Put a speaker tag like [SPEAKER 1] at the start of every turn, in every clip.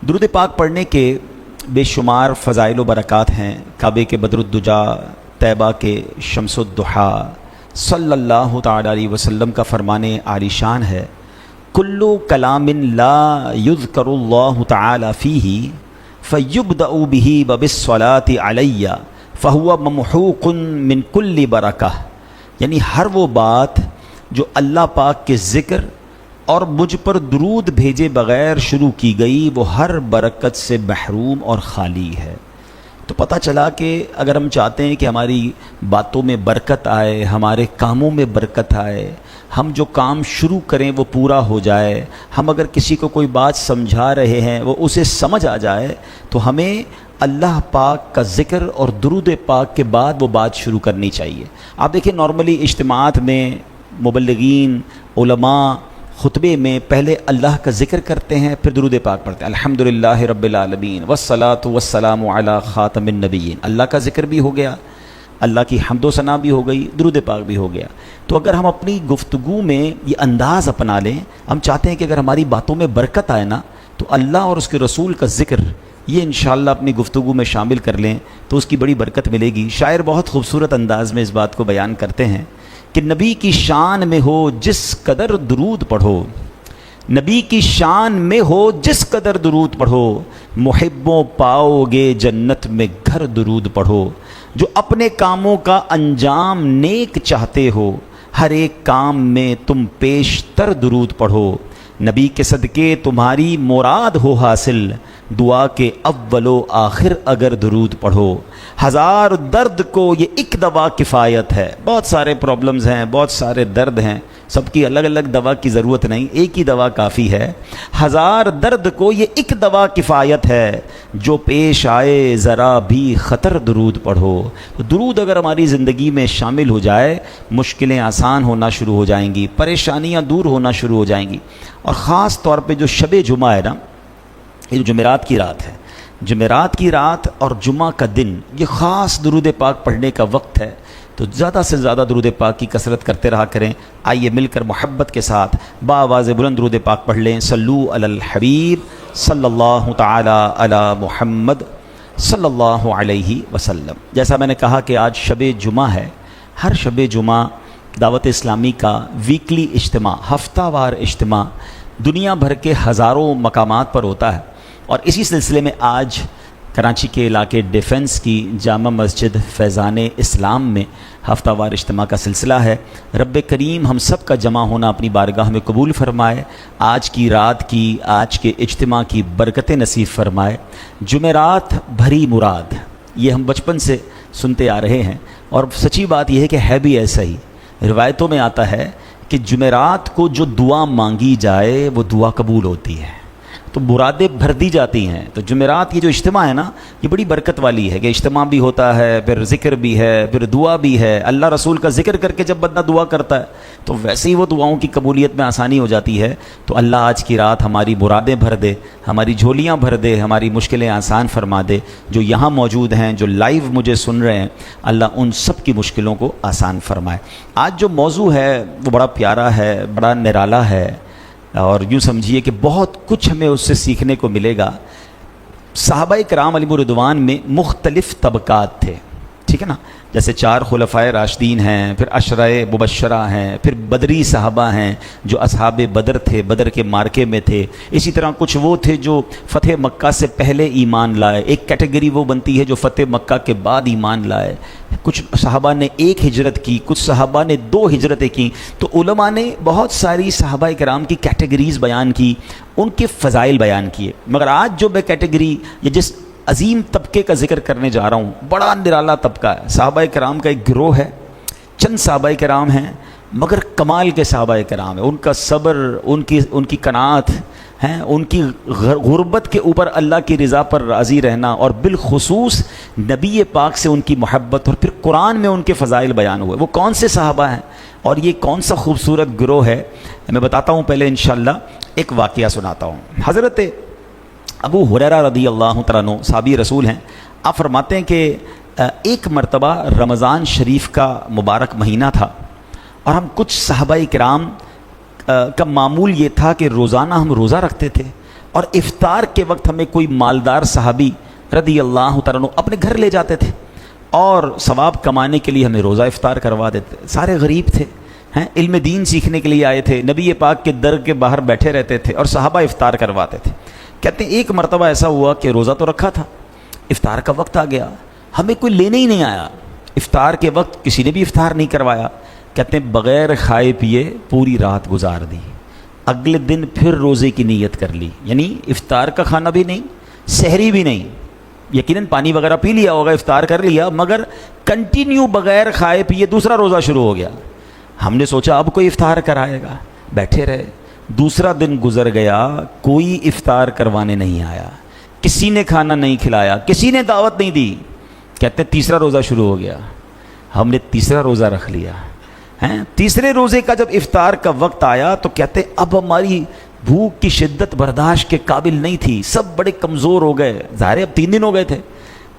[SPEAKER 1] درود پاک پڑھنے کے بے شمار فضائل و برکات ہیں۔ کعبے کے بدرالدجا، طیبہ کے شمس الضحیٰ صلی اللہ تعالی علیہ وسلم کا فرمان عالی شان ہے، کل کلام لا یذکر اللہ تعالی فیہ فیبدأ بہ وبالصلاۃ علی فہو ممحوق من کل برکہ، یعنی ہر وہ بات جو اللہ پاک کے ذکر اور مجھ پر درود بھیجے بغیر شروع کی گئی وہ ہر برکت سے محروم اور خالی ہے۔ تو پتہ چلا کہ اگر ہم چاہتے ہیں کہ ہماری باتوں میں برکت آئے، ہمارے کاموں میں برکت آئے، ہم جو کام شروع کریں وہ پورا ہو جائے، ہم اگر کسی کو کوئی بات سمجھا رہے ہیں وہ اسے سمجھ آ جائے، تو ہمیں اللہ پاک کا ذکر اور درود پاک کے بعد وہ بات شروع کرنی چاہیے۔ آپ دیکھیں نارملی اجتماعات میں مبلغین، علماء خطبے میں پہلے اللہ کا ذکر کرتے ہیں، پھر درود پاک پڑھتے ہیں، الحمدللہ رب العالمین والصلاۃ والسلام علی خاتم النبیین۔ اللہ کا ذکر بھی ہو گیا، اللہ کی حمد و ثنا بھی ہو گئی، درود پاک بھی ہو گیا۔ تو اگر ہم اپنی گفتگو میں یہ انداز اپنا لیں، ہم چاہتے ہیں کہ اگر ہماری باتوں میں برکت آئے نا، تو اللہ اور اس کے رسول کا ذکر یہ انشاءاللہ اپنی گفتگو میں شامل کر لیں تو اس کی بڑی برکت ملے گی۔ شاعر بہت خوبصورت انداز میں اس بات کو بیان کرتے ہیں کہ نبی کی شان میں ہو جس قدر درود پڑھو، نبی کی شان میں ہو جس قدر درود پڑھو، محبوں پاؤ گے جنت میں گھر درود پڑھو، جو اپنے کاموں کا انجام نیک چاہتے ہو، ہر ایک کام میں تم پیشتر درود پڑھو، نبی کے صدقے تمہاری مراد ہو حاصل، دعا کے اول و آخر اگر درود پڑھو، ہزار درد کو یہ ایک دوا کفایت ہے۔ بہت سارے پرابلمز ہیں، بہت سارے درد ہیں، سب کی الگ الگ دوا کی ضرورت نہیں، ایک ہی دوا کافی ہے۔ ہزار درد کو یہ ایک دوا کفایت ہے، جو پیش آئے ذرا بھی خطر درود پڑھو۔ تو درود اگر ہماری زندگی میں شامل ہو جائے، مشکلیں آسان ہونا شروع ہو جائیں گی، پریشانیاں دور ہونا شروع ہو جائیں گی۔ اور خاص طور پہ جو شب جمعہ ہے نا، یہ جو جمعرات کی رات ہے، جمعرات کی رات اور جمعہ کا دن یہ خاص درود پاک پڑھنے کا وقت ہے، تو زیادہ سے زیادہ درود پاک کی کثرت کرتے رہا کریں۔ آئیے مل کر محبت کے ساتھ بآواز بلند درود پاک پڑھ لیں۔ صلو علی الحبیب صلی اللہ تعالی علی محمد صلی اللہ علیہ وسلم۔ جیسا میں نے کہا کہ آج شب جمعہ ہے، ہر شب جمعہ دعوت اسلامی کا ویکلی اجتماع، ہفتہ وار اجتماع دنیا بھر کے ہزاروں مقامات پر ہوتا ہے، اور اسی سلسلے میں آج کراچی کے علاقے ڈیفنس کی جامع مسجد فیضان اسلام میں ہفتہ وار اجتماع کا سلسلہ ہے۔ رب کریم ہم سب کا جمع ہونا اپنی بارگاہ میں قبول فرمائے، آج کی رات کی، آج کے اجتماع کی برکتیں نصیب فرمائے۔ جمعرات بھری مراد، یہ ہم بچپن سے سنتے آ رہے ہیں، اور سچی بات یہ ہے کہ ہے بھی ایسا ہی۔ روایتوں میں آتا ہے کہ جمعرات کو جو دعا مانگی جائے وہ دعا قبول ہوتی ہے، تو مرادیں بھر دی جاتی ہیں۔ تو جمعرات یہ جو اجتماع ہے نا، یہ بڑی برکت والی ہے کہ اجتماع بھی ہوتا ہے، پھر ذکر بھی ہے، پھر دعا بھی ہے۔ اللہ رسول کا ذکر کر کے جب بندہ دعا کرتا ہے تو ویسے ہی وہ دعاؤں کی قبولیت میں آسانی ہو جاتی ہے۔ تو اللہ آج کی رات ہماری مرادیں بھر دے، ہماری جھولیاں بھر دے، ہماری مشکلیں آسان فرما دے۔ جو یہاں موجود ہیں، جو لائیو مجھے سن رہے ہیں، اللہ ان سب کی مشکلوں کو آسان فرمائے۔ آج جو موضوع ہے وہ بڑا پیارا ہے، بڑا نرالا ہے، اور یوں سمجھیے کہ بہت کچھ ہمیں اس سے سیکھنے کو ملے گا۔ صحابہ کرام علیہم رضوان میں مختلف طبقات تھے، ٹھیک ہے نا، جیسے 4 خلفائے راشدین ہیں، پھر عشرۂ مبشرہ ہیں، پھر بدری صحابہ ہیں جو اصحاب بدر تھے، بدر کے مارکے میں تھے۔ اسی طرح کچھ وہ تھے جو فتح مکہ سے پہلے ایمان لائے، ایک کیٹیگری وہ بنتی ہے جو فتح مکہ کے بعد ایمان لائے۔ کچھ صحابہ نے 1 ہجرت کی، کچھ صحابہ نے 2 ہجرتیں کی۔ تو علماء نے بہت ساری صحابہ کرام کی کیٹیگریز بیان کی، ان کے فضائل بیان کیے۔ مگر آج جو میں کیٹیگری یا جس عظیم طبقے کا ذکر کرنے جا رہا ہوں، بڑا نرالا طبقہ ہے، صحابہ کرام کا ایک گروہ ہے، چند صحابہ کرام ہیں مگر کمال کے صحابہ کرام ہیں۔ ان کا صبر، ان کی قناعت ہیں، ان کی غربت کے اوپر اللہ کی رضا پر راضی رہنا، اور بالخصوص نبی پاک سے ان کی محبت، اور پھر قرآن میں ان کے فضائل بیان ہوئے۔ وہ کون سے صحابہ ہیں اور یہ کون سا خوبصورت گروہ ہے، میں بتاتا ہوں۔ پہلے انشاءاللہ ایک واقعہ سناتا ہوں۔ حضرت ابو ہریرہ رضی اللہ تعالیٰ عنہ صحابی رسول ہیں، آپ فرماتے ہیں کہ ایک مرتبہ رمضان شریف کا مبارک مہینہ تھا، اور ہم کچھ صحابہ کرام کا معمول یہ تھا کہ روزانہ ہم روزہ رکھتے تھے، اور افطار کے وقت ہمیں کوئی مالدار صحابی رضی اللہ تعالیٰ عنہ اپنے گھر لے جاتے تھے اور ثواب کمانے کے لیے ہمیں روزہ افطار کروا دیتے. سارے غریب تھے, علم دین سیکھنے کے لیے آئے تھے, نبی پاک کے در کے باہر بیٹھے رہتے تھے اور صحابہ افطار کرواتے تھے. کہتے ہیں ایک مرتبہ ایسا ہوا کہ روزہ تو رکھا تھا, افطار کا وقت آ گیا, ہمیں کوئی لینے ہی نہیں آیا. افطار کے وقت کسی نے بھی افطار نہیں کروایا. کہتے ہیں بغیر کھائے پیے پوری رات گزار دی. اگلے دن پھر روزے کی نیت کر لی, یعنی افطار کا کھانا بھی نہیں, سحری بھی نہیں. یقیناً پانی وغیرہ پی لیا ہوگا, افطار کر لیا, مگر کنٹینیو بغیر کھائے پیے دوسرا روزہ شروع ہو گیا. ہم نے سوچا اب کوئی افطار کرائے گا, بیٹھے رہے. دوسرا دن گزر گیا, کوئی افطار کروانے نہیں آیا, کسی نے کھانا نہیں کھلایا, کسی نے دعوت نہیں دی. کہتے ہیں تیسرا روزہ شروع ہو گیا, ہم نے تیسرا روزہ رکھ لیا. تیسرے روزے کا جب افطار کا وقت آیا تو کہتے ہیں اب ہماری بھوک کی شدت برداشت کے قابل نہیں تھی, سب بڑے کمزور ہو گئے. ظاہر اب 3 دن ہو گئے تھے.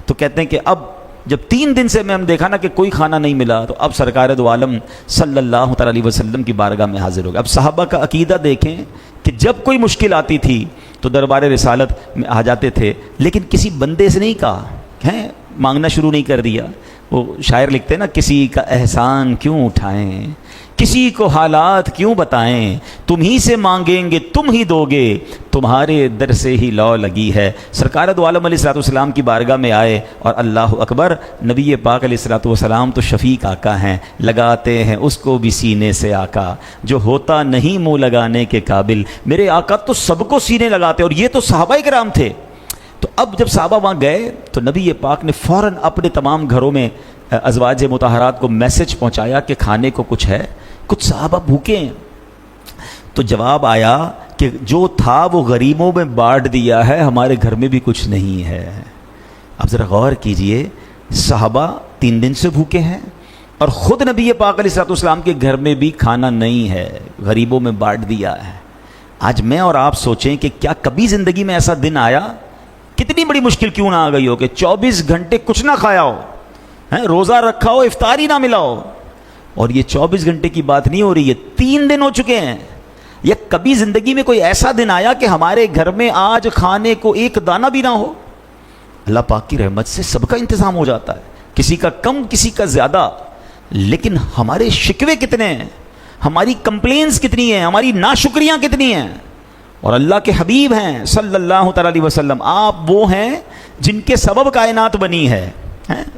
[SPEAKER 1] تو کہتے ہیں کہ اب جب 3 دن سے میں ہم دیکھا نا کہ کوئی کھانا نہیں ملا, تو اب سرکار دو عالم صلی اللہ تعالی علیہ وسلم کی بارگاہ میں حاضر ہو گئے. اب صحابہ کا عقیدہ دیکھیں کہ جب کوئی مشکل آتی تھی تو دربار رسالت میں آ جاتے تھے, لیکن کسی بندے سے نہیں کہا, مانگنا شروع نہیں کر دیا. وہ شاعر لکھتے ہیں نا, کسی کا احسان کیوں اٹھائیں, کسی کو حالات کیوں بتائیں, تم ہی سے مانگیں گے تم ہی دو گے, تمہارے در سے ہی لو لگی ہے. سرکار دو عالم علیہ الصلوۃ والسلام کی بارگاہ میں آئے اور اللہ اکبر, نبی پاک علیہ الصلوۃ والسلام تو شفیق آقا ہیں, لگاتے ہیں اس کو بھی سینے سے آقا, جو ہوتا نہیں منہ لگانے کے قابل. میرے آقا تو سب کو سینے لگاتے, اور یہ تو صحابہ کرام تھے. تو اب جب صحابہ وہاں گئے تو نبی پاک نے فوراً اپنے تمام گھروں میں ازواج مطہرات کو میسج پہنچایا کہ کھانے کو کچھ ہے, کچھ صحابہ بھوکے ہیں. تو جواب آیا کہ جو تھا وہ غریبوں میں بانٹ دیا ہے, ہمارے گھر میں بھی کچھ نہیں ہے. اب ذرا غور کیجئے, صحابہ 3 دن سے بھوکے ہیں اور خود نبی پاک علیہ الصلوۃ والسلام کے گھر میں بھی کھانا نہیں ہے, غریبوں میں بانٹ دیا ہے. آج میں اور آپ سوچیں کہ کیا کبھی زندگی میں ایسا دن آیا, کتنی بڑی مشکل کیوں نہ آ گئی ہو, کہ 24 گھنٹے کچھ نہ کھایا ہو, روزہ رکھا ہو, افطار ہی نہ ملا ہو. اور یہ 24 گھنٹے کی بات نہیں ہو رہی ہے, 3 دن ہو چکے ہیں. یا کبھی زندگی میں کوئی ایسا دن آیا کہ ہمارے گھر میں آج کھانے کو ایک دانہ بھی نہ ہو؟ اللہ پاک کی رحمت سے سب کا انتظام ہو جاتا ہے, کسی کا کم کسی کا زیادہ. لیکن ہمارے شکوے کتنے ہیں, ہماری کمپلینس کتنی ہیں, ہماری ناشکریاں کتنی ہیں. اور اللہ کے حبیب ہیں صلی اللہ تعالی علیہ وسلم, آپ وہ ہیں جن کے سبب کائنات بنی ہے.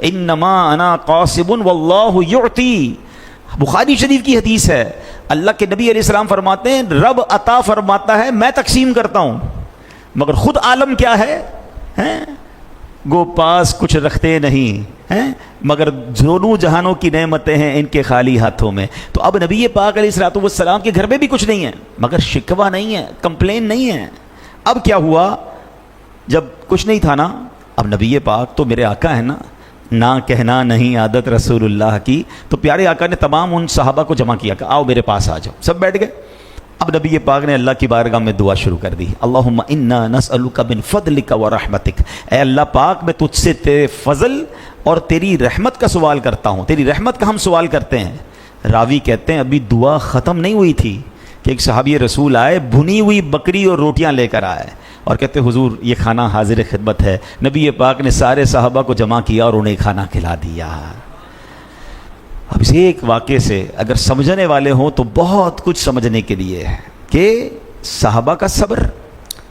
[SPEAKER 1] انما انا قاسب واللہ یعطی, بخاری شریف کی حدیث ہے. اللہ کے نبی علیہ السلام فرماتے ہیں رب عطا فرماتا ہے, میں تقسیم کرتا ہوں, مگر خود عالم کیا ہے, گو پاس کچھ رکھتے نہیں, مگر دونوں جہانوں کی نعمتیں ہیں ان کے خالی ہاتھوں میں. تو اب نبی پاک علیہ الصلوۃ والسلام کے گھر میں بھی کچھ نہیں ہے, مگر شکوہ نہیں ہے, کمپلین نہیں ہے. اب کیا ہوا, جب کچھ نہیں تھا نا, اب نبی پاک تو میرے آقا ہے نا, نہ کہنا نہیں عادت رسول اللہ کی. تو پیارے آقا نے تمام ان صحابہ کو جمع کیا کہ آؤ میرے پاس آ جاؤ. سب بیٹھ گئے. اب نبی پاک نے اللہ کی بارگاہ میں دعا شروع کر دی, اللہم انا نسألک من فضلک و رحمتک, اے اللہ پاک میں تجھ سے تیرے فضل اور تیری رحمت کا سوال کرتا ہوں. تیری رحمت کا ہم سوال کرتے ہیں. راوی کہتے ہیں ابھی دعا ختم نہیں ہوئی تھی کہ ایک صحابی رسول آئے, بھنی ہوئی بکری اور روٹیاں لے کر آئے اور کہتے حضور یہ کھانا حاضر خدمت ہے. نبی پاک نے سارے صحابہ کو جمع کیا اور انہیں کھانا کھلا دیا. اب اس ایک واقعے سے اگر سمجھنے والے ہوں تو بہت کچھ سمجھنے کے لیے ہے کہ صحابہ کا صبر,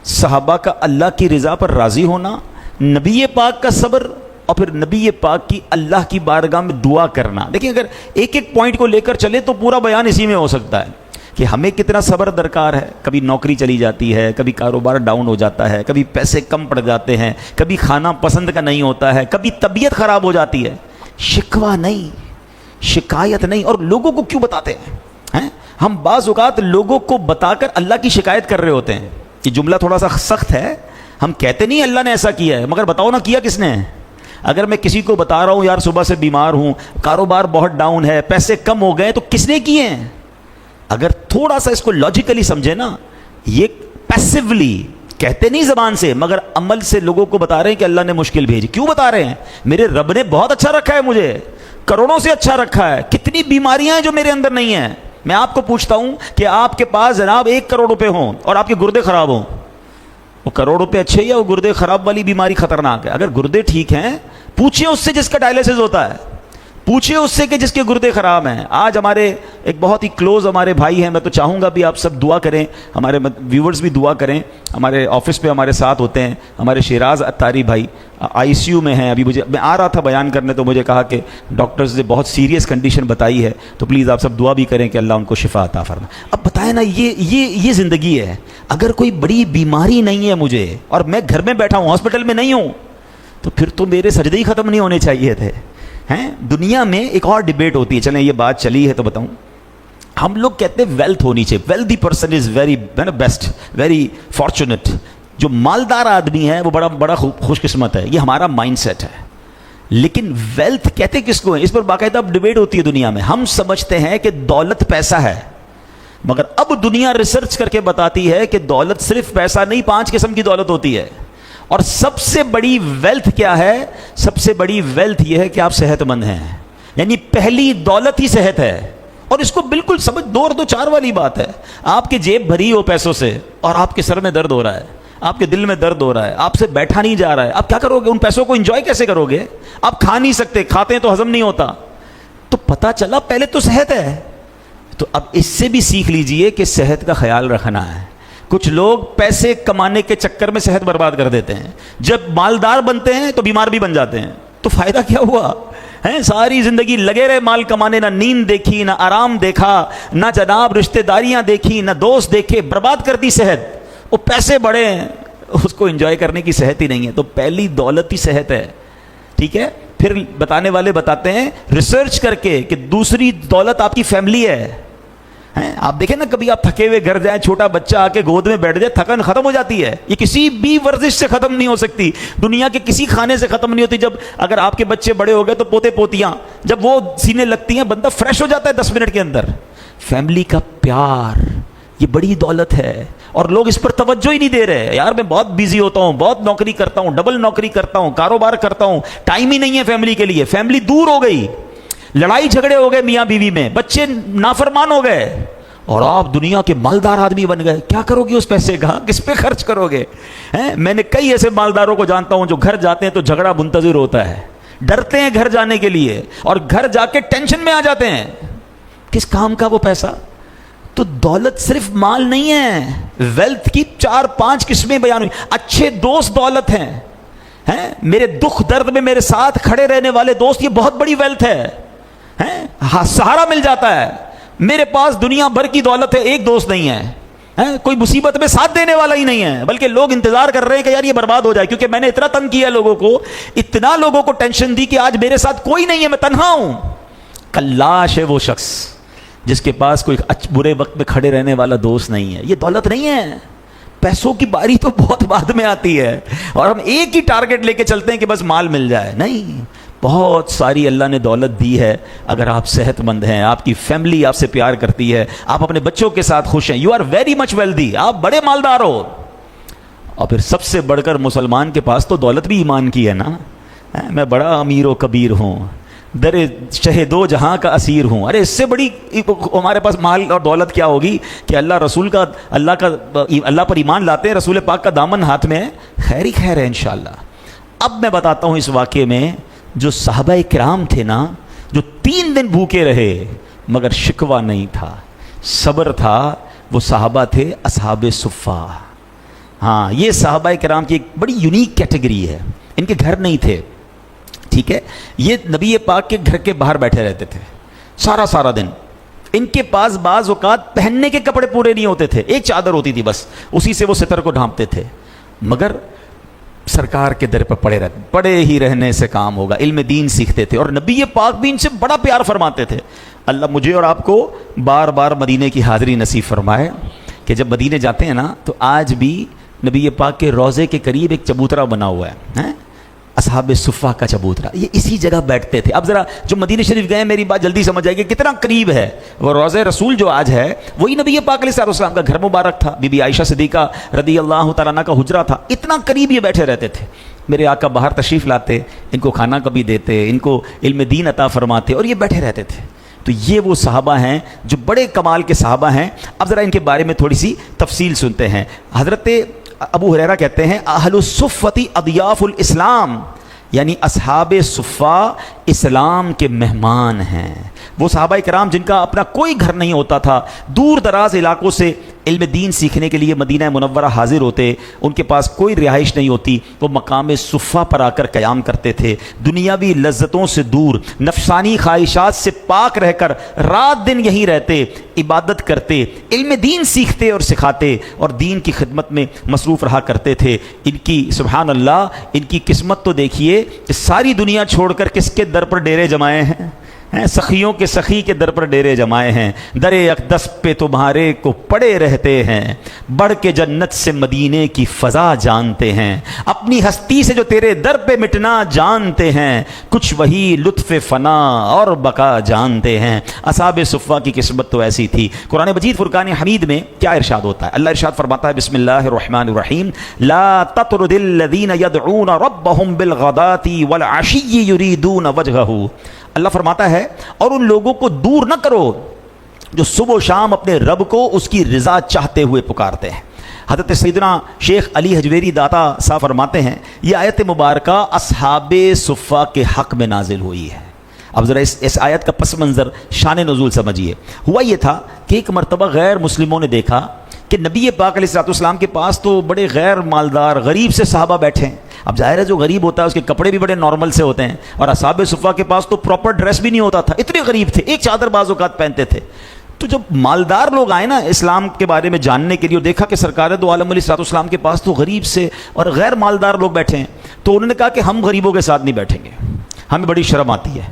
[SPEAKER 1] صحابہ کا اللہ کی رضا پر راضی ہونا, نبی پاک کا صبر, اور پھر نبی پاک کی اللہ کی بارگاہ میں دعا کرنا. دیکھیں اگر ایک ایک پوائنٹ کو لے کر چلے تو پورا بیان اسی میں ہو سکتا ہے کہ ہمیں کتنا صبر درکار ہے. کبھی نوکری چلی جاتی ہے, کبھی کاروبار ڈاؤن ہو جاتا ہے, کبھی پیسے کم پڑ جاتے ہیں, کبھی کھانا پسند کا نہیں ہوتا ہے, کبھی طبیعت خراب ہو جاتی ہے. شکوہ نہیں, شکایت نہیں. اور لوگوں کو کیوں بتاتے ہیں؟ ہم بعض اوقات لوگوں کو بتا کر اللہ کی شکایت کر رہے ہوتے ہیں. یہ جملہ تھوڑا سا سخت ہے, ہم کہتے نہیں اللہ نے ایسا کیا ہے, مگر بتاؤ نا کیا کس نے. اگر میں کسی کو بتا رہا ہوں یار صبح سے بیمار ہوں, کاروبار بہت ڈاؤن ہے, پیسے کم ہو گئے, تو کس نے کیے ہیں؟ اگر تھوڑا سا اس کو لاجیکلی سمجھے نا, یہ پیسیولی کہتے نہیں زبان سے, مگر عمل سے لوگوں کو بتا رہے ہیں کہ اللہ نے مشکل بھیجی. کیوں بتا رہے ہیں؟ میرے رب نے بہت اچھا رکھا ہے, مجھے کروڑوں سے اچھا رکھا ہے. کتنی بیماریاں ہیں جو میرے اندر نہیں ہیں. میں آپ کو پوچھتا ہوں کہ آپ کے پاس جناب 1 کروڑ روپے ہوں اور آپ کے گردے خراب ہوں, وہ کروڑ روپے اچھے یا وہ گردے خراب والی بیماری خطرناک ہے؟ اگر گردے ٹھیک ہیں پوچھئے اس سے جس کا ڈائلیسس ہوتا ہے، پوچھئے اس سے کہ جس کے گردے خراب ہیں. آج ہمارے ایک بہت ہی کلوز ہمارے بھائی ہیں، میں تو چاہوں گا بھی آپ سب دعا کریں، ہمارے ویورز بھی دعا کریں. ہمارے آفس پہ ہمارے ساتھ ہوتے ہیں ہمارے شیراز اتاری بھائی، آئی سی یو میں ہیں ابھی. میں آ رہا تھا بیان کرنے تو مجھے کہا کہ ڈاکٹرز نے بہت سیریس کنڈیشن بتائی ہے، تو پلیز آپ سب دعا بھی کریں کہ اللہ ان کو شفا عطا فرمائے. اب بتائیں نا، یہ زندگی ہے. اگر کوئی بڑی بیماری نہیں ہے مجھے اور میں گھر میں بیٹھا ہوں، ہاسپٹل میں نہیں ہوں، تو پھر تو میرے سجدے ہی ختم نہیں ہونے چاہیے تھے. ہیں دنیا میں ایک اور ڈیبیٹ ہوتی ہے، چلیں یہ بات چلی ہے تو بتاؤں. ہم لوگ کہتے ہیں ویلتھ ہونی چاہیے، wealthy person is very best, very fortunate. جو مالدار آدمی ہے وہ بڑا خوش قسمت ہے، یہ ہمارا مائنڈ سیٹ ہے. لیکن ویلتھ کہتے کس کو ہے؟ اس پر باقاعدہ ڈیبیٹ ہوتی ہے دنیا میں. ہم سمجھتے ہیں کہ دولت پیسہ ہے، مگر اب دنیا ریسرچ کر کے بتاتی ہے کہ دولت صرف پیسہ نہیں، 5 قسم کی دولت ہوتی ہے. اور سب سے بڑی ویلتھ کیا ہے؟ سب سے بڑی ویلتھ یہ ہے کہ آپ صحت مند ہیں. یعنی پہلی دولت ہی صحت ہے. اور اس کو بالکل سمجھ، 2 اور 2 4 والی بات ہے. آپ کی جیب بھری ہو پیسوں سے اور آپ کے سر میں درد ہو رہا ہے، آپ کے دل میں درد ہو رہا ہے، آپ سے بیٹھا نہیں جا رہا ہے، آپ کیا کرو گے؟ ان پیسوں کو انجوائے کیسے کرو گے؟ آپ کھا نہیں سکتے، کھاتے ہیں تو ہضم نہیں ہوتا. تو پتہ چلا پہلے تو صحت ہے. تو اب اس سے بھی سیکھ لیجئے کہ صحت کا خیال رکھنا ہے. کچھ لوگ پیسے کمانے کے چکر میں صحت برباد کر دیتے ہیں، جب مالدار بنتے ہیں تو بیمار بھی بن جاتے ہیں. تو فائدہ کیا ہوا؟ ساری زندگی لگے رہے مال کمانے، نہ نیند دیکھی، نہ آرام دیکھا، نہ جناب رشتہ داریاں دیکھی، نہ دوست دیکھے، برباد کر دی صحت. وہ پیسے بڑے ہیں، اس کو انجوائے کرنے کی صحت ہی نہیں ہے. تو پہلی دولت ہی صحت ہے. ٹھیک ہے. پھر بتانے والے بتاتے ہیں ریسرچ کر کے کہ دوسری دولت آپ کی فیملی ہے. آپ دیکھیں نا، کبھی آپ تھکے ہوئے گھر جائیں، چھوٹا بچہ آ کے گود میں بیٹھ جائے، تھکن ختم ہو جاتی ہے. یہ کسی بھی ورزش سے ختم نہیں ہو سکتی، دنیا کے کسی کھانے سے ختم نہیں ہوتی. جب اگر آپ کے بچے بڑے ہو گئے تو پوتے پوتیاں جب وہ سینے لگتی ہیں، بندہ فریش ہو جاتا ہے 10 منٹ کے اندر. فیملی کا پیار یہ بڑی دولت ہے، اور لوگ اس پر توجہ ہی نہیں دے رہے. یار میں بہت بیزی ہوتا ہوں، بہت نوکری کرتا ہوں، ڈبل نوکری کرتا ہوں، کاروبار کرتا ہوں، ٹائم ہی نہیں ہے فیملی کے لیے. فیملی دور ہو گئی، لڑائی جھگڑے ہو گئے میاں بیوی میں، بچے نافرمان ہو گئے، اور آپ دنیا کے مالدار آدمی بن گئے. کیا کرو گے اس پیسے کا؟ کس پہ خرچ کرو گے؟ میں نے کئی ایسے مالداروں کو جانتا ہوں جو گھر جاتے ہیں تو جھگڑا منتظر ہوتا ہے، ڈرتے ہیں گھر جانے کے لیے، اور گھر جا کے ٹینشن میں آ جاتے ہیں. کس کام کا وہ پیسہ؟ تو دولت صرف مال نہیں ہے. ویلتھ کی 4-5 قسمیں بیان ہوئی. اچھے دوست دولت ہیں. میرے دکھ درد میں میرے ساتھ کھڑے رہنے والے دوست، یہ بہت بڑی ویلتھ ہے. سہارا مل جاتا ہے. میرے پاس دنیا بھر کی دولت ہے، ایک دوست نہیں ہے، کوئی مصیبت میں ساتھ دینے والا ہی نہیں ہے، بلکہ لوگ انتظار کر رہے ہیں کہ یار یہ برباد ہو جائے، کیونکہ میں نے اتنا تنگ کیا لوگوں کو، اتنا لوگوں کو ٹینشن دی کہ آج میرے ساتھ کوئی نہیں ہے، میں تنہا ہوں. کلاش ہے وہ شخص جس کے پاس کوئی برے وقت میں کھڑے رہنے والا دوست نہیں ہے. یہ دولت نہیں ہے. پیسوں کی باری تو بہت بعد میں آتی ہے، اور ہم ایک ہی ٹارگٹ لے کے چلتے ہیں کہ بس مال مل جائے. نہیں، بہت ساری اللہ نے دولت دی ہے. اگر آپ صحت مند ہیں، آپ کی فیملی آپ سے پیار کرتی ہے، آپ اپنے بچوں کے ساتھ خوش ہیں، you are very much wealthy, آپ بڑے مالدار ہو. اور پھر سب سے بڑھ کر مسلمان کے پاس تو دولت بھی ایمان کی ہے نا. میں بڑا امیر و کبیر ہوں، در شہدو جہاں کا اسیر ہوں. ارے اس سے بڑی ہمارے پاس مال اور دولت کیا ہوگی کہ اللہ پر ایمان لاتے ہیں، رسول پاک کا دامن ہاتھ میں ہے. خیر ہی خیر ہے انشاءاللہ. اب میں بتاتا ہوں اس واقعے میں، جو صحابہ کرام تھے نا، جو 3 دن بھوکے رہے مگر شکوہ نہیں تھا، صبر تھا، وہ صحابہ تھے اصحاب صفہ. ہاں، یہ صحابہ کرام کی ایک بڑی یونیک کیٹیگری ہے. ان کے گھر نہیں تھے، ٹھیک ہے، یہ نبی پاک کے گھر کے باہر بیٹھے رہتے تھے سارا دن. ان کے پاس بعض اوقات پہننے کے کپڑے پورے نہیں ہوتے تھے، ایک چادر ہوتی تھی بس، اسی سے وہ ستر کو ڈھانپتے تھے. مگر سرکار کے در پر پڑے ہی رہنے سے کام ہوگا. علم دین سیکھتے تھے، اور نبی پاک بھی ان سے بڑا پیار فرماتے تھے. اللہ مجھے اور آپ کو بار بار مدینے کی حاضری نصیب فرمائے کہ جب مدینے جاتے ہیں نا، تو آج بھی نبی پاک کے روضے کے قریب ایک چبوترا بنا ہوا ہے، اصحاب صفہ کا چبوترا. یہ اسی جگہ بیٹھتے تھے. اب ذرا جو مدینہ شریف گئے، میری بات جلدی سمجھ آئے گی کتنا قریب ہے. وہ روضہ رسول جو آج ہے، وہی نبی پاک علیہ السلام کا گھر مبارک تھا. بی بی عائشہ صدیقہ رضی اللہ تعالیٰ عنہ کا حجرہ تھا. اتنا قریب یہ بیٹھے رہتے تھے. میرے آقا باہر تشریف لاتے، ان کو کھانا کبھی دیتے، ان کو علم دین عطا فرماتے، اور یہ بیٹھے رہتے تھے. تو یہ وہ صحابہ ہیں جو بڑے کمال کے صحابہ ہیں. اب ذرا ان کے بارے میں تھوڑی سی تفصیل سنتے ہیں. حضرت ابو ہریرہ کہتے ہیں اہل الصفۃ اضیاف الاسلام، یعنی اصحاب صفہ اسلام کے مہمان ہیں۔ وہ صحابہ کرام جن کا اپنا کوئی گھر نہیں ہوتا تھا، دور دراز علاقوں سے علم دین سیکھنے کے لیے مدینہ منورہ حاضر ہوتے، ان کے پاس کوئی رہائش نہیں ہوتی، وہ مقام صفہ پر آ کر قیام کرتے تھے، دنیاوی لذتوں سے دور، نفسانی خواہشات سے پاک رہ کر رات دن یہیں رہتے، عبادت کرتے، علم دین سیکھتے اور سکھاتے اور دین کی خدمت میں مصروف رہا کرتے تھے۔ ان کی سبحان اللہ، ان کی قسمت تو دیکھیے کہ ساری دنیا چھوڑ کر کس کے در پر ڈیرے جمائے ہیں؟ سخیوں کے سخی کے در پر ڈیرے جمائے ہیں، در اقدس پہ تمہارے کو پڑے رہتے ہیں، بڑھ کے جنت سے مدینے کی فضا جانتے ہیں، اپنی ہستی سے جو تیرے در پہ مٹنا جانتے ہیں، کچھ وہی لطف فنا اور بقا جانتے ہیں۔ اصحاب صفہ کی قسمت تو ایسی تھی۔ قرآن مجید فرقان حمید میں کیا ارشاد ہوتا ہے؟ اللہ ارشاد فرماتا ہے بسم اللہ الرحمن الرحیم لا تطرد الذین یدعون ربهم بالغداۃ والعشی یریدون وجہہ۔ اللہ فرماتا ہے اور ان لوگوں کو دور نہ کرو جو صبح و شام اپنے رب کو اس کی رضا چاہتے ہوئے پکارتے ہیں۔ حضرت سیدنا شیخ علی حجویری داتا صاحب فرماتے ہیں یہ آیت مبارکہ اصحاب صفہ کے حق میں نازل ہوئی ہے۔ اب ذرا اس آیت کا پس منظر شان نزول سمجھیے۔ ہوا یہ تھا کہ ایک مرتبہ غیر مسلموں نے دیکھا کہ نبی پاک علیہ السلام کے پاس تو بڑے غیر مالدار غریب سے صحابہ بیٹھے ہیں۔ اب ظاہر ہے جو غریب ہوتا ہے اس کے کپڑے بھی بڑے نارمل سے ہوتے ہیں، اور اصحاب صفہ کے پاس تو پراپر ڈریس بھی نہیں ہوتا تھا، اتنے غریب تھے، ایک چادر بعض اوقات پہنتے تھے۔ تو جب مالدار لوگ آئے نا اسلام کے بارے میں جاننے کے لیے، دیکھا کہ سرکار دو عالم علیہ السلام کے پاس تو غریب سے اور غیر مالدار لوگ بیٹھے ہیں، تو انہوں نے کہا کہ ہم غریبوں کے ساتھ نہیں بیٹھیں گے، ہمیں بڑی شرم آتی ہے،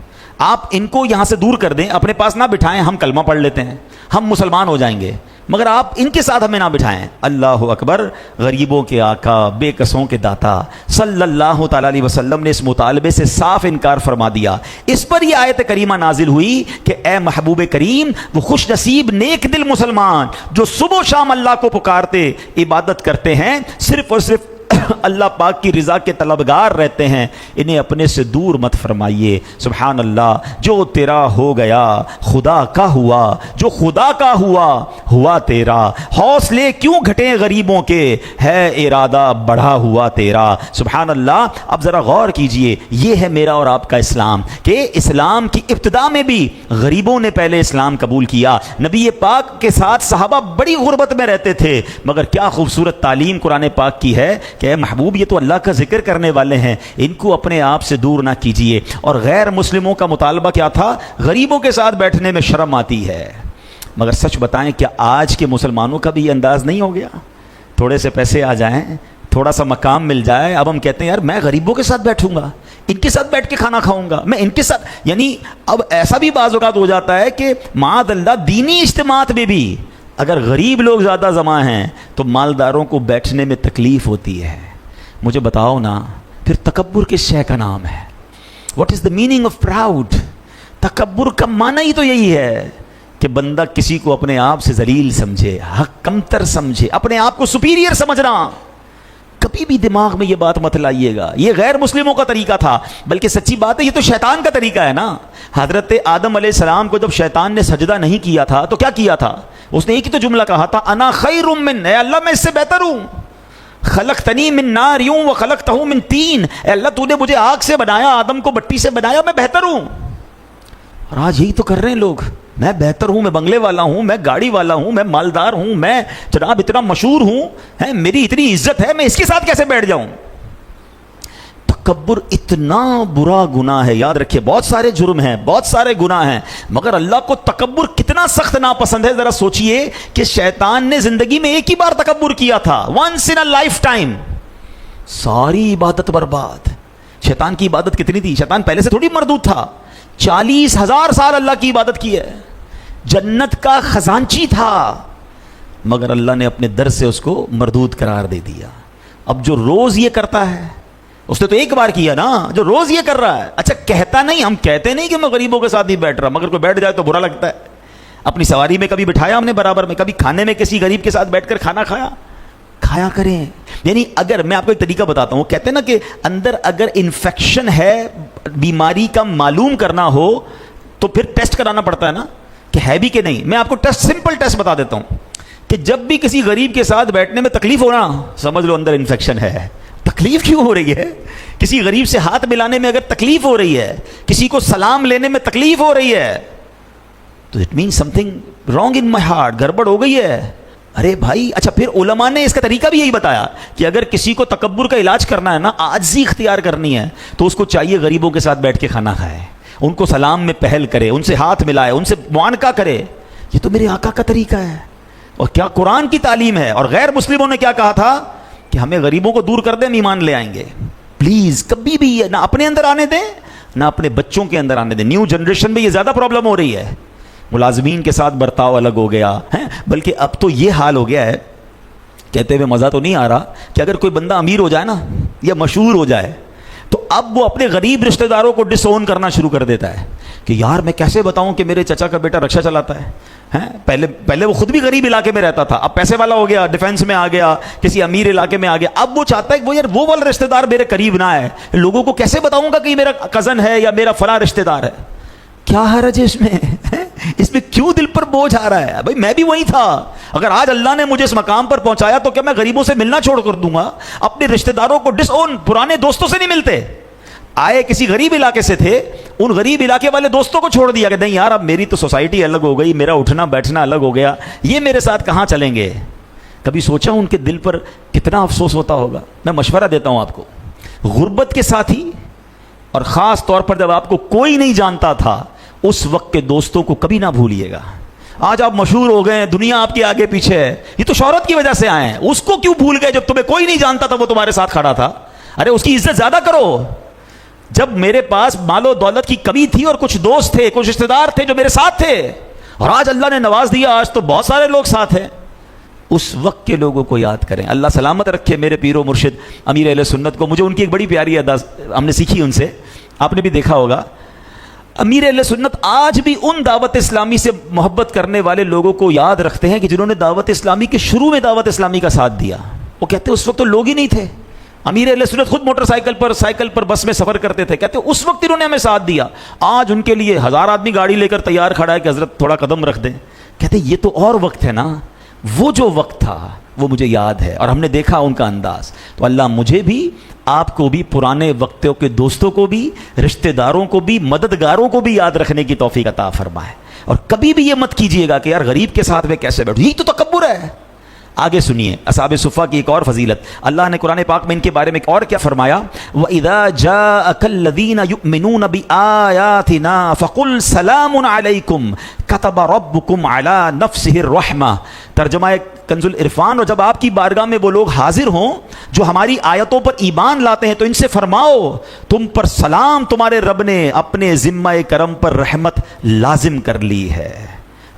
[SPEAKER 1] آپ ان کو یہاں سے دور کر دیں، اپنے پاس نہ بٹھائیں، ہم کلمہ پڑھ لیتے ہیں، ہم مسلمان ہو جائیں گے، مگر آپ ان کے ساتھ ہمیں نہ بٹھائیں۔ اللہ اکبر، غریبوں کے آقا، بے کسوں کے داتا صلی اللہ تعالی علیہ وسلم نے اس مطالبے سے صاف انکار فرما دیا۔ اس پر یہ آیت کریمہ نازل ہوئی کہ اے محبوب کریم، وہ خوش نصیب نیک دل مسلمان جو صبح و شام اللہ کو پکارتے، عبادت کرتے ہیں، صرف اور صرف اللہ پاک کی رضا کے طلبگار رہتے ہیں، انہیں اپنے سے دور مت فرمائیے۔ سبحان اللہ، جو تیرا ہو گیا خدا کا ہوا، جو خدا کا ہوا ہوا تیرا، حوصلے کیوں گھٹیں غریبوں کے، ہے ارادہ بڑھا ہوا تیرا۔ سبحان اللہ۔ اب ذرا غور کیجئے، یہ ہے میرا اور آپ کا اسلام، کہ اسلام کی ابتدا میں بھی غریبوں نے پہلے اسلام قبول کیا۔ نبی پاک کے ساتھ صحابہ بڑی غربت میں رہتے تھے، مگر کیا خوبصورت تعلیم قرآن پاک کی ہے کہ اے محبوب، یہ تو اللہ کا ذکر کرنے والے ہیں، ان کو اپنے آپ سے دور نہ کیجئے۔ اور غیر مسلموں کا مطالبہ کیا تھا؟ غریبوں کے ساتھ بیٹھنے میں شرم آتی ہے۔ مگر سچ بتائیں، کیا آج کے مسلمانوں کا بھی یہ انداز نہیں ہو گیا؟ تھوڑے سے پیسے آ جائیں، تھوڑا سا مقام مل جائے، اب ہم کہتے ہیں یار میں غریبوں کے ساتھ بیٹھوں گا، ان کے ساتھ بیٹھ کے کھانا کھاؤں گا، میں ان کے ساتھ، یعنی اب ایسا بھی بعض اوقات ہو جاتا ہے کہ معاذ اللہ دینی اجتماعات میں بھی اگر غریب لوگ زیادہ جمع ہیں تو مالداروں کو بیٹھنے میں تکلیف ہوتی ہے۔ مجھے بتاؤ نا، پھر تکبر کس شے کا نام ہے؟ What is the meaning of proud? تکبر کا معنی ہی تو یہی ہے کہ بندہ کسی کو اپنے آپ سے ذلیل سمجھے، حق کمتر سمجھے، اپنے آپ کو سپیریئر سمجھنا۔ کبھی بھی دماغ میں یہ بات مت لائیے گا، یہ غیر مسلموں کا طریقہ تھا، بلکہ سچی بات ہے یہ تو شیطان کا طریقہ ہے نا۔ حضرت آدم علیہ السلام کو جب شیطان نے سجدہ نہیں کیا تھا تو کیا کیا تھا؟ اس نے ایک ہی تو جملہ کہا تھا، انا خیر من، اے اللہ میں اس سے بہتر ہوں، خلقتنی من نار و خلقتہ من طین، اے اللہ تو نے مجھے آگ سے بنایا، آدم کو مٹی سے بنایا، میں بہتر ہوں۔ اور آج یہی تو کر رہے ہیں لوگ، میں بہتر ہوں، میں بنگلے والا ہوں، میں گاڑی والا ہوں، میں مالدار ہوں، میں جناب اتنا مشہور ہوں، میری اتنی عزت ہے، میں اس کے ساتھ کیسے بیٹھ جاؤں؟ تکبر اتنا برا گناہ ہے، یاد رکھیے، بہت سارے جرم ہیں، بہت سارے گناہ ہیں، مگر اللہ کو تکبر کتنا سخت ناپسند ہے۔ ذرا سوچئے کہ شیطان نے زندگی میں ایک ہی بار تکبر کیا تھا، once in a lifetime, ساری عبادت برباد۔ شیطان کی عبادت کتنی تھی؟ شیطان پہلے سے تھوڑی مردود تھا، 40,000 سال اللہ کی عبادت کی ہے، جنت کا خزانچی تھا، مگر اللہ نے اپنے در سے اس کو مردود قرار دے دیا۔ اب جو روز یہ کرتا ہے، اس نے تو ایک بار کیا نا، جو روز یہ کر رہا ہے، اچھا کہتا نہیں، ہم کہتے نہیں کہ میں غریبوں کے ساتھ نہیں بیٹھ رہا، مگر کوئی بیٹھ جائے تو برا لگتا ہے۔ اپنی سواری میں کبھی بٹھایا ہم نے برابر میں، کبھی کھانے میں کسی غریب کے ساتھ بیٹھ کر کھانا کھایا کریں۔ یعنی اگر میں آپ کو ایک طریقہ بتاتا ہوں، کہتے ہیں نا کہ اندر اگر انفیکشن ہے، بیماری کا معلوم کرنا ہو تو پھر ٹیسٹ کرانا پڑتا ہے نا کہ ہے بھی کہ نہیں۔ میں آپ کو ٹیسٹ، سمپل ٹیسٹ بتا دیتا ہوں کہ جب بھی کسی غریب کے ساتھ بیٹھنے میں تکلیف ہو نا، سمجھ لو اندر انفیکشن ہے. تکلیف کیوں ہو رہی ہے؟ کسی غریب سے ہاتھ ملانے میں اگر تکلیف ہو رہی ہے، کسی کو سلام لینے میں تکلیف ہو رہی ہے، تو it means some thing wrong in my heart, گڑبڑ ہو گئی ہے. ارے بھائی اچھا، پھر علماء نے اس کا طریقہ بھی یہی بتایا کہ اگر کسی کو تکبر کا علاج کرنا ہے نا، عاجزی اختیار کرنی ہے، تو اس کو چاہیے غریبوں کے ساتھ بیٹھ کے کھانا کھائے، ان کو سلام میں پہل کرے، ان سے ہاتھ ملائے، ان سے معانقہ کرے. یہ تو میرے آقا کا طریقہ ہے، اور کیا قرآن کی تعلیم ہے. اور غیر مسلموں نے کیا کہا تھا کہ ہمیں غریبوں کو دور کر دیں، ہم ایمان لے آئیں گے. پلیز کبھی بھی نہ اپنے اندر آنے دیں نہ اپنے بچوں کے اندر آنے دیں. نیو جنریشن میں یہ زیادہ پرابلم ہو رہی ہے. ملازمین کے ساتھ برتاؤ الگ ہو گیا ہے، بلکہ اب تو یہ حال ہو گیا ہے، کہتے ہوئے مزہ تو نہیں آ رہا، کہ اگر کوئی بندہ امیر ہو جائے نا یا مشہور ہو جائے تو اب وہ اپنے غریب رشتہ داروں کو ڈس اون کرنا شروع کر دیتا ہے کہ یار میں کیسے بتاؤں کہ میرے چچا کا بیٹا رکشہ چلاتا ہے. پہلے وہ خود بھی غریب علاقے میں رہتا تھا، اب پیسے والا ہو گیا، ڈیفینس میں آ گیا، کسی امیر علاقے میں آ گیا. اب وہ چاہتا ہے کہ وہ یار وہ والا رشتہ دار میرے قریب نہ آئے، لوگوں کو کیسے بتاؤں گا کہ یہ میرا کزن ہے یا میرا فلاں رشتہ دار ہے. کیا حرج ہے اس میں؟ اس میں کیوں دل پر بوجھ آ رہا ہے؟ بھائی میں بھی وہی تھا. اگر آج اللہ نے مجھے اس مقام پر پہنچایا تو کیا میں غریبوں سے ملنا چھوڑ کر دوں گا؟ اپنے رشتہ داروں کو ڈس اون، پرانے دوستوں سے نہیں ملتے. آئے کسی غریب علاقے سے تھے، ان غریب علاقے والے دوستوں کو چھوڑ دیا کہ نہیں یار اب میری تو سوسائٹی الگ ہو گئی، میرا اٹھنا بیٹھنا الگ ہو گیا، یہ میرے ساتھ کہاں چلیں گے. کبھی سوچا ان کے دل پر کتنا افسوس ہوتا ہوگا؟ میں مشورہ دیتا ہوں آپ کو، غربت کے ساتھی، اور خاص طور پر جب آپ کو کوئی نہیں جانتا تھا اس وقت کے دوستوں کو کبھی نہ بھولیے گا. آج آپ مشہور ہو گئے ہیں، دنیا آپ کے آگے پیچھے ہے، یہ تو شہرت کی وجہ سے آئے ہیں. اس کو کیوں بھول گئے جب تمہیں کوئی نہیں جانتا تھا وہ تمہارے ساتھ کھڑا تھا؟ ارے اس کی عزت زیادہ کرو. جب میرے پاس مال و دولت کی کمی تھی اور کچھ دوست تھے، کچھ رشتہ دار تھے جو میرے ساتھ تھے، اور آج اللہ نے نواز دیا، آج تو بہت سارے لوگ ساتھ ہیں. اس وقت کے لوگوں کو یاد کریں. اللہ سلامت رکھے میرے پیر و مرشد امیر اہل سنت کو. مجھے ان کی ایک بڑی پیاری ادا ہم نے سیکھی ان سے، آپ نے بھی دیکھا ہوگا. امیر اہل سنت آج بھی ان دعوت اسلامی سے محبت کرنے والے لوگوں کو یاد رکھتے ہیں کہ جنہوں نے دعوت اسلامی کے شروع میں دعوت اسلامی کا ساتھ دیا. وہ کہتے ہیں اس وقت تو لوگ ہی نہیں تھے. امیر اہل سنت خود موٹر سائیکل پر بس میں سفر کرتے تھے، کہتے ہیں اس وقت انہوں نے ہمیں ساتھ دیا. آج ان کے لیے 1000 آدمی گاڑی لے کر تیار کھڑا ہے کہ حضرت تھوڑا قدم رکھ دیں. کہتے ہیں یہ تو اور وقت ہے نا، وہ جو وقت تھا وہ مجھے یاد ہے اور ہم نے دیکھا ان کا انداز. تو اللہ مجھے بھی، آپ کو بھی، پرانے وقتوں کے دوستوں کو بھی، رشتہ داروں کو بھی، مددگاروں کو بھی یاد رکھنے کی توفیق عطا فرمائے. اور کبھی بھی یہ مت کیجئے گا کہ یار غریب کے ساتھ میں کیسے بیٹھوں، یہی تو تکبر ہے. آگے سنیے اصحاب صفہ کی ایک اور فضیلت. اللہ نے قرآن پاک میں ان کے بارے میں اور کیا فرمایا؟ وَإِذَا جَاءَكَ الَّذِينَ يُؤْمِنُونَ بِآيَاتِنَا فَقُلْ سَلَامٌ عَلَيْكُمْ كَتَبَ رَبُّكُمْ عَلَى نَفْسِهِ الرَّحْمَةِ. ترجمہ کنز العرفان. اور جب آپ کی بارگاہ میں وہ لوگ حاضر ہوں جو ہماری آیتوں پر ایمان لاتے ہیں تو ان سے فرماؤ تم پر سلام، تمہارے رب نے اپنے ذمہ کرم پر رحمت لازم کر لی ہے.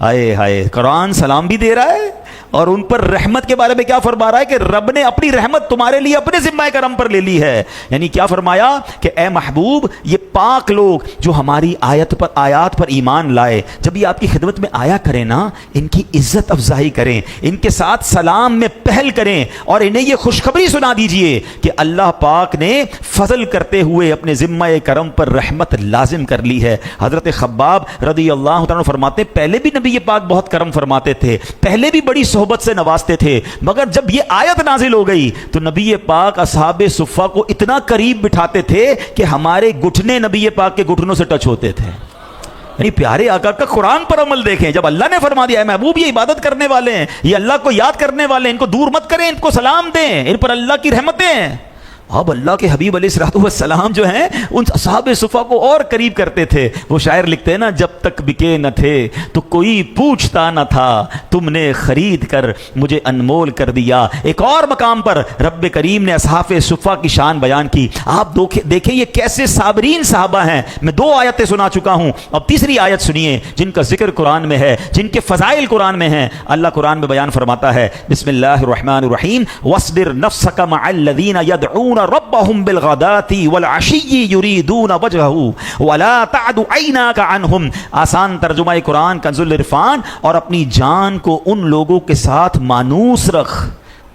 [SPEAKER 1] آئے ہائے، قرآن سلام بھی دے رہا ہے اور ان پر رحمت کے بارے میں کیا فرما رہا ہے کہ رب نے اپنی رحمت تمہارے لیے اپنے ذمہ کرم پر لے لی ہے. یعنی کیا فرمایا کہ اے محبوب، یہ پاک لوگ جو ہماری آیات پر ایمان لائے، جب یہ آپ کی خدمت میں آیا کریں نا، ان کی عزت افزائی کریں، ان کے ساتھ سلام میں پہل کریں اور انہیں یہ خوشخبری سنا دیجئے کہ اللہ پاک نے فضل کرتے ہوئے اپنے ذمہ کرم پر رحمت لازم کر لی ہے. حضرت خباب رضی اللہ تعالیٰ فرماتے ہیں پہلے بھی نبی پاک بہت کرم فرماتے تھے، پہلے بھی بڑی صحبت سے نوازتے تھے، مگر جب یہ آیت نازل ہو گئی تو نبی پاک اصحاب صفہ کو اتنا قریب بٹھاتے تھے کہ ہمارے گھٹنے نبی پاک کے گھٹنوں سے ٹچ ہوتے تھے. یعنی پیارے آقا کا قرآن پر عمل دیکھیں. جب اللہ نے فرما دیا ہے محبوب یہ عبادت کرنے والے ہیں، یہ اللہ کو یاد کرنے والے ہیں، ان کو دور مت کریں، ان کو سلام دیں، ان پر اللہ کی رحمتیں ہیں. اب اللہ کے حبیب علیہ الصلوۃ والسلام جو ہیں ان اصحاب صفہ کو اور قریب کرتے تھے. وہ شاعر لکھتے ہیں نا، جب تک بکے نہ تھے تو کوئی پوچھتا نہ تھا، تم نے خرید کر مجھے انمول کر دیا. ایک اور مقام پر رب کریم نے اصحاب صفہ کی شان بیان کی. آپ دیکھیں یہ کیسے صابرین صحابہ ہیں. میں 2 آیتیں سنا چکا ہوں، اب تیسری آیت سنیے جن کا ذکر قرآن میں ہے، جن کے فضائل قرآن میں ہیں. اللہ قرآن میں بیان فرماتا ہے، بسم اللہ الرحمن الرحیم، وَاصْبِرْ نَفْسَكَ مَعَ الَّذِينَ يَدْعُونَ ربهم بالغداة والعشي يريدون وجهه ولا تعد عيناك عنهم. آسان ترجمہ قرآن کنز العرفان. اور اپنی جان کو ان لوگوں کے ساتھ مانوس رکھ،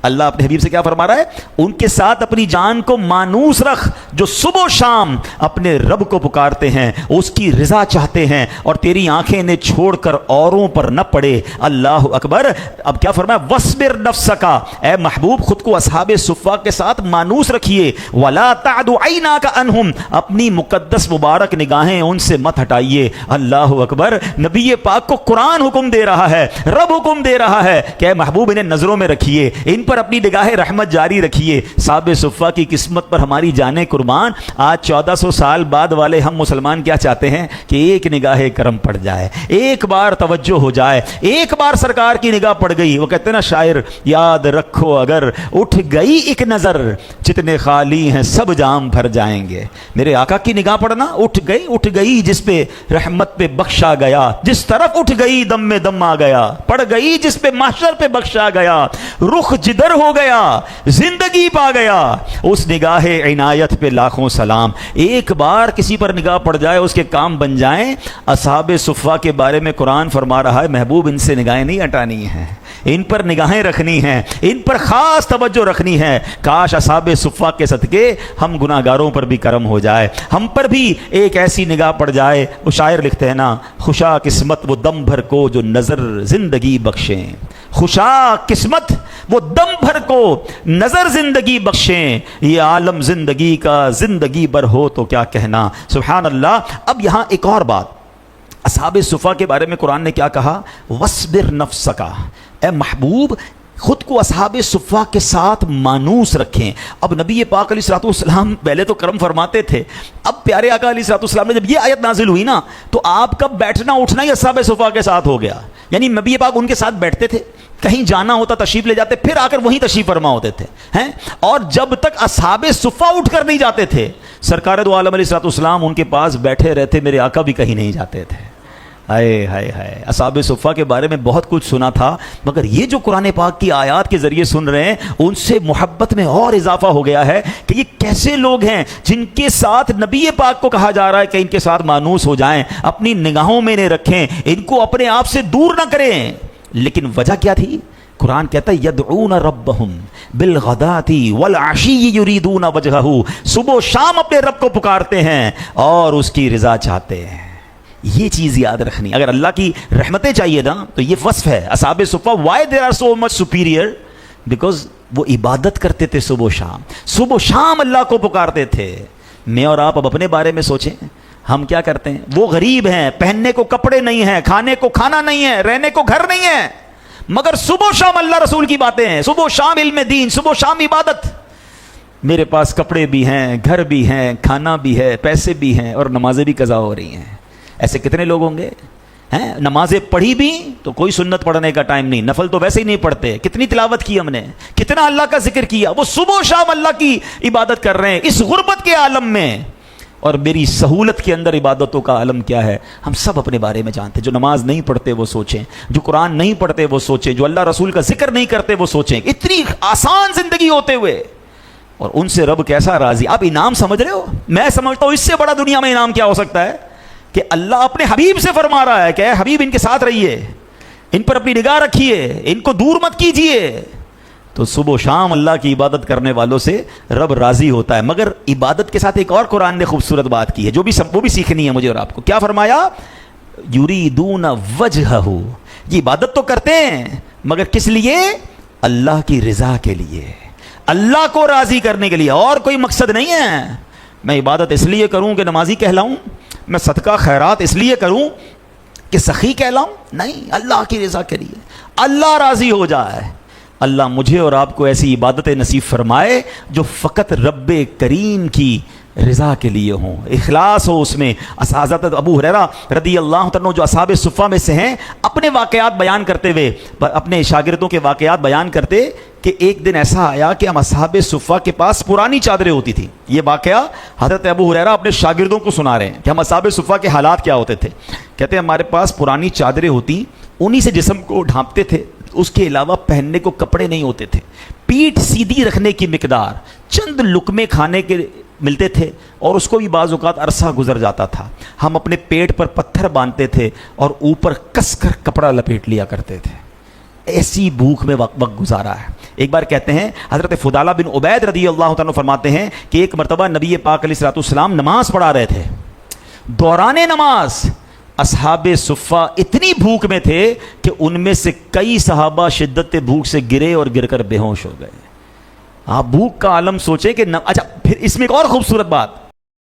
[SPEAKER 1] اللہ اپنے حبیب سے کیا فرما رہا ہے؟ ان کے ساتھ اپنی جان کو مانوس رکھ جو صبح و شام اپنے رب کو پکارتے ہیں، اس کی رضا چاہتے ہیں، اور تیری آنکھیں انہیں چھوڑ کر اوروں پر نہ پڑے۔ اللہ اکبر۔ اب کیا فرمایا؟ وَاصْبِرْ نَفْسَكَ، اے محبوب خود کو اصحاب صفہ کے ساتھ مانوس رکھیے، وَلَا تَعْدُ عَيْنَاكَ عَنْهُمْ، اپنی مقدس مبارک نگاہیں ان سے مت ہٹائیے۔ اللہ اکبر۔ نبی پاک کو قرآن حکم دے رہا ہے، رب حکم دے رہا ہے کہ اے محبوب انہیں نظروں میں رکھیے، ان پر اپنی نگاہ رحمت جاری رکھیے۔ صحاب صفہ کی قسمت پر ہماری جانیں قربان۔ آج 1400 سال بعد والے ہم مسلمان کیا چاہتے ہیں کہ ایک نگاہ کرم پڑ جائے، ایک بار توجہ ہو جائے، ایک بار سرکار کی نگاہ پڑ گئی۔ وہ کہتے ہیں نا شاعر، یاد رکھو اگر اٹھ گئی ایک نظر، جتنے خالی ہیں سب جام بھر جائیں گے۔ میرے آقا کی نگاہ پڑنا، اٹھ گئی جس پہ رحمت پہ بخشا گیا، جس طرف اٹھ گئی دم میں دم آ گیا، پڑ گئی جس پہ محشر پہ بخشا گیا، رخ جدر ہو گیا، زندگی پا گیا۔ اس نگاہ عنایت پہ لاکھوں سلام۔ ایک بار کسی پر نگاہ پڑ جائے اس کے کام بن جائیں۔ اصحاب صفہ کے بارے میں قرآن فرما رہا ہے محبوب ان سے نگاہیں نہیں ہٹانی ہیں، ان پر نگاہیں رکھنی ہیں، ان پر خاص توجہ رکھنی ہے۔ کاش اصحاب صفہ کے صدقے ہم گناہگاروں پر بھی کرم ہو جائے، ہم پر بھی ایک ایسی نگاہ پڑ جائے۔ وہ شاعر لکھتے ہیں نا، خوشا قسمت وہ دم بھر کو جو نظر زندگی بخشیں، خوشا قسمت وہ دم بھر کو نظر زندگی بخشیں، یہ عالم زندگی کا زندگی بھر ہو تو کیا کہنا۔ سبحان اللہ۔ اب یہاں ایک اور بات، اصحاب صفہ کے بارے میں قرآن نے کیا کہا؟ وَاصْبِرْ نَفْسَكَ، اے محبوب خود کو اصحاب صفہ کے ساتھ مانوس رکھیں۔ اب نبی پاک علیہ الصلوۃ والسلام پہلے تو کرم فرماتے تھے، اب پیارے آقا علیہ الصلوۃ والسلام نے جب یہ آیت نازل ہوئی نا تو آپ کا بیٹھنا اٹھنا ہی اصحاب صفہ کے ساتھ ہو گیا۔ یعنی نبی پاک ان کے ساتھ بیٹھتے تھے، کہیں جانا ہوتا تشریف لے جاتے، پھر آ کر وہیں تشریف فرما ہوتے تھے ہیں، اور جب تک اصحاب صفہ اٹھ کر نہیں جاتے تھے سرکار دو عالم علیہ الصلوۃ والسلام ان کے پاس بیٹھے رہتے، میرے آقا بھی کہیں نہیں جاتے تھے۔ ہائے ہائے ہائے، اصحاب صفہ کے بارے میں بہت کچھ سنا تھا، مگر یہ جو قرآن پاک کی آیات کے ذریعے سن رہے ہیں ان سے محبت میں اور اضافہ ہو گیا ہے کہ یہ کیسے لوگ ہیں جن کے ساتھ نبی پاک کو کہا جا رہا ہے کہ ان کے ساتھ مانوس ہو جائیں، اپنی نگاہوں میں انہیں رکھیں، ان کو اپنے آپ سے دور نہ کریں۔ لیکن وجہ کیا تھی؟ قرآن کہتا ہے یدعون ربہم بالغداۃ والعشی یریدون وجہہ، صبح و شام اپنے رب کو پکارتے ہیں اور اس کی رضا چاہتے ہیں۔ یہ چیز یاد رکھنی، اگر اللہ کی رحمتیں چاہیے نا تو یہ وصف ہے اصحاب صفہ۔ Why they are so much superior? Because وہ عبادت کرتے تھے صبح و شام، صبح و شام اللہ کو پکارتے تھے۔ میں اور آپ اب اپنے بارے میں سوچیں، ہم کیا کرتے ہیں؟ وہ غریب ہیں، پہننے کو کپڑے نہیں ہیں، کھانے کو کھانا نہیں ہے، رہنے کو گھر نہیں ہے، مگر صبح و شام اللہ رسول کی باتیں ہیں، صبح و شام علم دین، صبح و شام عبادت۔ میرے پاس کپڑے بھی ہیں، گھر بھی ہیں، کھانا بھی ہے، پیسے بھی ہیں، اور نمازیں بھی قضا ہو رہی ہیں۔ ایسے کتنے لوگ ہوں گے ہیں؟ نمازیں پڑھی بھی تو کوئی سنت پڑھنے کا ٹائم نہیں، نفل تو ویسے ہی نہیں پڑھتے، کتنی تلاوت کی ہم نے، کتنا اللہ کا ذکر کیا، وہ صبح و شام اللہ کی عبادت کر رہے ہیں اس غربت کے عالم میں۔ اور میری سہولت کے اندر عبادتوں کا عالم کیا ہے ہم سب اپنے بارے میں جانتے ہیں۔ جو نماز نہیں پڑھتے وہ سوچیں، جو قرآن نہیں پڑھتے وہ سوچیں، جو اللہ رسول کا ذکر نہیں کرتے وہ سوچیں، اتنی آسان زندگی ہوتے ہوئے، اور ان سے رب کیسا راضی۔ آپ انعام سمجھ رہے ہو؟ میں سمجھتا ہوں اس سے بڑا دنیا میں انعام کیا ہو سکتا ہے کہ اللہ اپنے حبیب سے فرما رہا ہے کہ اے حبیب ان کے ساتھ رہیے، ان پر اپنی نگاہ رکھیے، ان کو دور مت کیجیے۔ تو صبح و شام اللہ کی عبادت کرنے والوں سے رب راضی ہوتا ہے۔ مگر عبادت کے ساتھ ایک اور قرآن نے خوبصورت بات کی ہے جو بھی وہ بھی سیکھنی ہے مجھے اور آپ کو۔ کیا فرمایا؟ یریدون وجہہ، یہ عبادت تو کرتے ہیں مگر کس لیے؟ اللہ کی رضا کے لیے، اللہ کو راضی کرنے کے لیے، اور کوئی مقصد نہیں ہے۔ میں عبادت اس لیے کروں کہ نمازی کہلاؤں، میں صدقہ خیرات اس لیے کروں کہ سخی کہلاؤں، نہیں، اللہ کی رضا کے لیے، اللہ راضی ہو جائے۔ اللہ مجھے اور آپ کو ایسی عبادت نصیب فرمائے جو فقط رب کریم کی رضا کے لیے ہوں، اخلاص ہو اس میں۔ حضرت ابو ہریرہ رضی اللہ عنہ جو اصحاب صفہ میں سے ہیں، اپنے واقعات بیان کرتے ہوئے اپنے شاگردوں کے واقعات بیان کرتے کہ ایک دن ایسا آیا کہ ہم اصحاب صفہ کے پاس پرانی چادریں ہوتی تھیں۔ یہ واقعہ حضرت ابو ہریرہ اپنے شاگردوں کو سنا رہے ہیں کہ ہم اصحاب صفہ کے حالات کیا ہوتے تھے۔ کہتے ہیں ہمارے پاس پرانی چادریں ہوتی، انہی سے جسم کو ڈھانپتے تھے، اس کے علاوہ پہننے کو کپڑے نہیں ہوتے تھے، پیٹھ سیدھی رکھنے کی مقدار چند لقمے کھانے کے ملتے تھے، اور اس کو بھی بعض اوقات عرصہ گزر جاتا تھا۔ ہم اپنے پیٹ پر پتھر باندھتے تھے اور اوپر کس کر کپڑا لپیٹ لیا کرتے تھے۔ ایسی بھوک میں وقت گزارا ہے۔ ایک بار کہتے ہیں حضرت فضالہ بن عبید رضی اللہ تعالیٰ فرماتے ہیں کہ ایک مرتبہ نبی پاک علیہ الصلوۃ والسلام نماز پڑھا رہے تھے. دوران نماز اصحاب صفہ اتنی بھوک میں تھے کہ ان میں سے کئی صحابہ شدت بھوک سے گرے اور گر کر بے ہوش ہو گئے. آپ بھوک کا عالم سوچیں کہ اچھا پھر اس میں ایک اور خوبصورت بات,